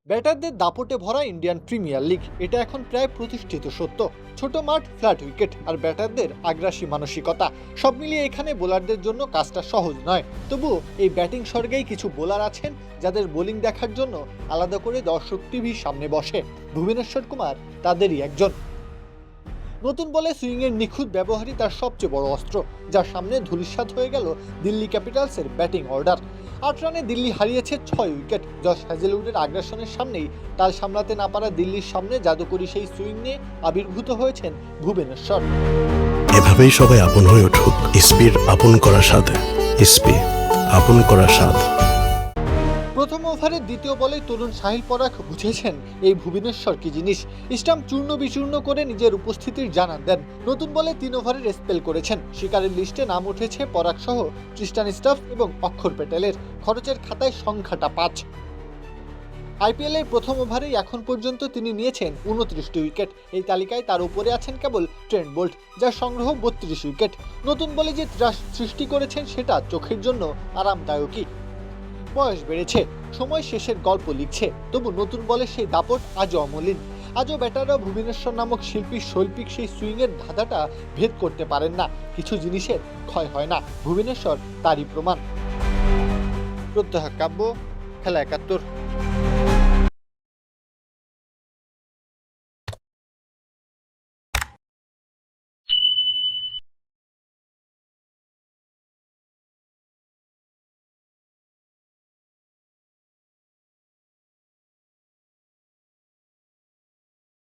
ব্যাটারদের দাপটে ভরা ইন্ডিয়ান প্রিমিয়ার লিগ, এটা এখন প্রায় প্রতিষ্ঠিত সত্য। ছোট মাঠ, ফ্ল্যাট উইকেট আর ব্যাটারদের আগ্রাসী মানসিকতা, সব মিলিয়ে এখানে বোলারদের জন্য কাজটা সহজ নয়। তবুও এই ব্যাটিং স্বর্গেই কিছু বোলার আছেন যাদের বোলিং দেখার জন্য আলাদা করে দর্শক টিভির সামনে বসে। ভুবনেশ্বর কুমার তাদেরই একজন। নতুন বলে সুইংয়ের নিখুঁত ব্যবহারই তার সবচেয়ে বড় অস্ত্র, যার সামনে ধূলিসাৎ হয়ে গেল দিল্লি ক্যাপিটালসের ব্যাটিং অর্ডার। ৮ রানে দিল্লি হারিয়েছে ৬ উইকেট। জশ হ্যাজেলউডের আগ্রাসনের সামনেই তাল সামলাতে না পারা দিল্লির সামনে জাদুকরী সেই সুইং নিয়ে আবির্ভূত হয়েছেন ভুবনেশ্বর। এভাবেই সবাই আপন হয়ে উঠুক ইসপির আপন করার সাথে। ইসপি, আপন করার স্বাদ। প্রথম ওভারের দ্বিতীয় বলে তরুণ সাহিল পরাগ বুঝেছেন এই ভুবনেশ্বর কি জিনিস। স্টাম্প চূর্ণ বিচূর্ণ করে নিজের উপস্থিতির জানান দেন। নতুন বলে 3 ওভারের স্পেল করেছেন। শিকারের লিস্টে নাম উঠেছে পরাগ সহ ট্রিস্টান স্টাফ এবং অক্ষর প্যাটেলের। খরচের খাতায় সংখ্যাটা 5। আইপিএল এর প্রথম ওভারেই এখন পর্যন্ত তিনি নিয়েছেন 29টি উইকেট। এই তালিকায় তার উপরে আছেন কেবল ট্রেন্ট বোল্ট, যার সংগ্রহ 32 উইকেট। নতুন বলে যে ত্রাস সৃষ্টি করেছেন সেটা চোখের জন্য আরামদায়কই। বয়স বেড়েছে, সময় শেষের গল্প লিখছে, তবু নতুন বলে সেই দাপট আজও অমলিন। আজও ব্যাটাররা ভুবনেশ্বর নামক শিল্পীর শৈল্পিক সেই সুইংয়ের ধাঁধাটা ভেদ করতে পারেন না। কিছু জিনিসের ক্ষয় হয় না, ভুবনেশ্বর তারই প্রমাণ। প্রত্যহ কাব্য, খেলা ৭১।